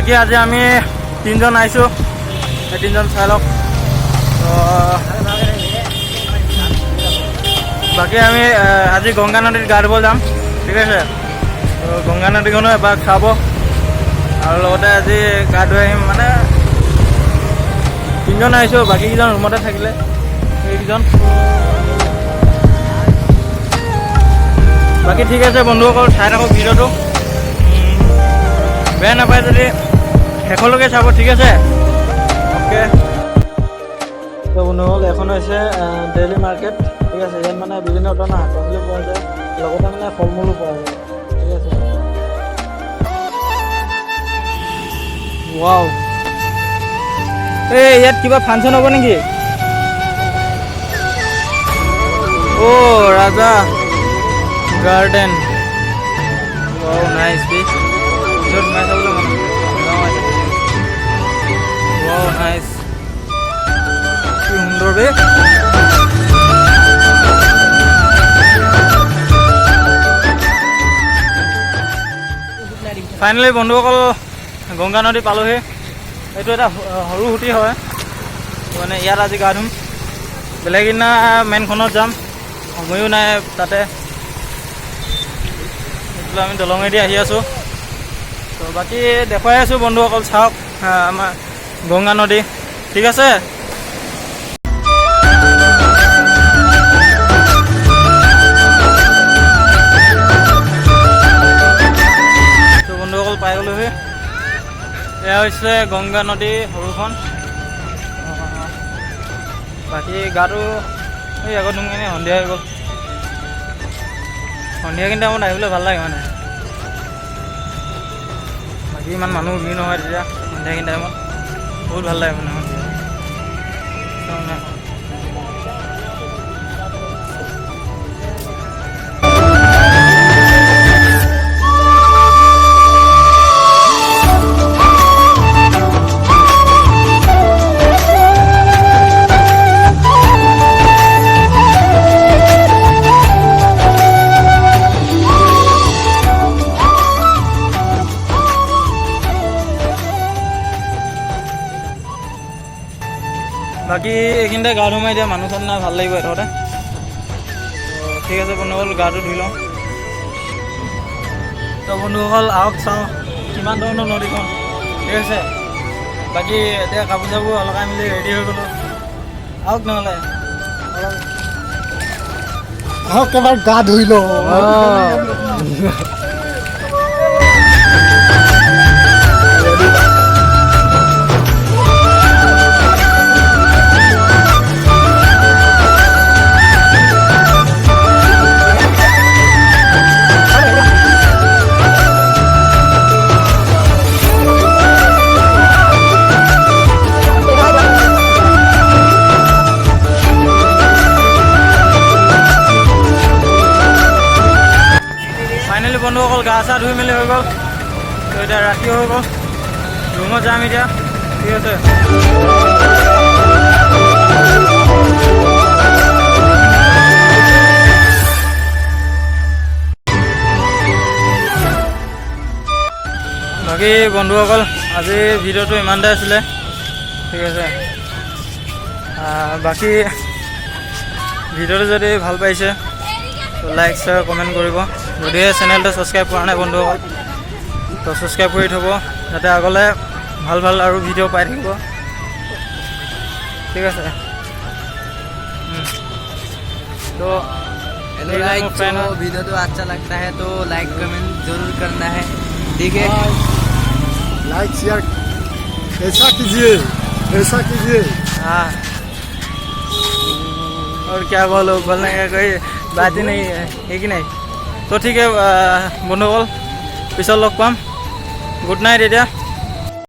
বাকী আজি আমি তিনিজন আহিছোঁ, এই তিনিজন চাই লওক। বাকী আমি আজি গংগা নদীত গা ধুব যাম, ঠিক আছে। তো গংগা নদীখনো এবাৰ চাব আৰু লগতে আজি গা ধুই আহিম। মানে তিনিজন আহিছোঁ, বাকীকেইজন ৰুমতে থাকিলে সেইকেইজন। বাকী ঠিক আছে বন্ধুসকল, চাই থাকক ভিডিঅ'টো, বেয়া নাপায় যদি শেষলৈকে চাব, ঠিক আছে। অ'কে। তো বন্ধুসকল, এখন হৈছে ডেইলি মাৰ্কেট, ঠিক আছে। ইয়াত মানে বিভিন্ন ধৰণৰ শাক পাচলি পোৱা যায়, লগতে মানে ফল মূলো পোৱা যায়, ঠিক আছে। ৱাও, এই ইয়াত কিবা ফাংচন হ'ব নেকি? অ' ৰাজা গাৰ্ডেন, ৱাও নাইচ বি। ভিতৰত সোমাই চাবলৈ মন আছে। ৱাও নাইচ, কি সুন্দৰ বে। ফাইনেলি বন্ধুসকল গংগা নদী পালোহি। এইটো এটা সৰু সুঁতি হয়, মানে ইয়াত আজি গা ধুম। বেলেগ দিনা মেইনখনত যাম, সময়ো নাই তাতে। আমি দলঙেদি আহি আছোঁ। তো বাকী দেখুৱাই আছোঁ বন্ধুসকল, চাওক আমাৰ গংগা নদী, ঠিক আছে। তো বন্ধুসকল পাই গ'লোহি। এয়া হৈছে গংগা নদী সৰুখন। বাকী গাটো এই আগত ধুমখিনি সন্ধিয়া হৈ গ'ল। সন্ধিয়া কিন্তু টাইমত আহিবলৈ ভাল লাগে মানে, বাকী ইমান মানুহ ভিৰ নহয় তেতিয়া। সন্ধিয়া টাইমত বহুত ভাল লাগে মানে সন্ধিয়া। বাকী এইখিনিতে গা ধুমাই দিয়া মানুহ চানুহ নাই, ভাল লাগিব এটাতে। ঠিক আছে বন্ধুসকল, গাটো ধুই লওঁ। তো বন্ধুসকল আহক চাওঁ কিমান ধৰণৰ নদীখন, ঠিক আছে। বাকী এতিয়া কাপোৰ চাপোৰ অলকাই মেলি ৰেডি হৈ গ'লোঁ। আহক নহ'লে আহক এবাৰ গা ধুই লওঁ। বন্ধুসকল গা চা ধুই মেলি হৈ গ'ল। তো এতিয়া ৰাতিও হৈ গ'ল, ৰুমত যাম এতিয়া, ঠিক আছে। বাকী বন্ধুসকল আজি ভিডিঅ'টো ইমানতে আছিলে, ঠিক আছে। বাকী ভিডিঅ'টো যদি ভাল পাইছে তো লাইক শ্বেয়াৰ কমেণ্ট কৰিব। যদিহে চেনেলটো ছাবস্ক্ৰাইব কৰা নাই বন্ধুসকল তো ছাবস্ক্ৰাইব কৰি থ'ব, যাতে আগলৈ ভাল ভাল আৰু ভিডিঅ' পাই থাকিব, ঠিক আছে। तो हेलो गाइस, जो वीडियो तो अच्छा लगता है तो लाइक कमेंट जरूर करना है, ठीक है। लाइक शेयर ऐसा कीजिए, ऐसा कीजिए। हाँ, और क्या बोलो, बोलने का कोई बात ही नहीं है कि नहीं। तो ठीक है বন্ধুসকল, পিছত লগ পাম। গুড নাইট এতিয়া।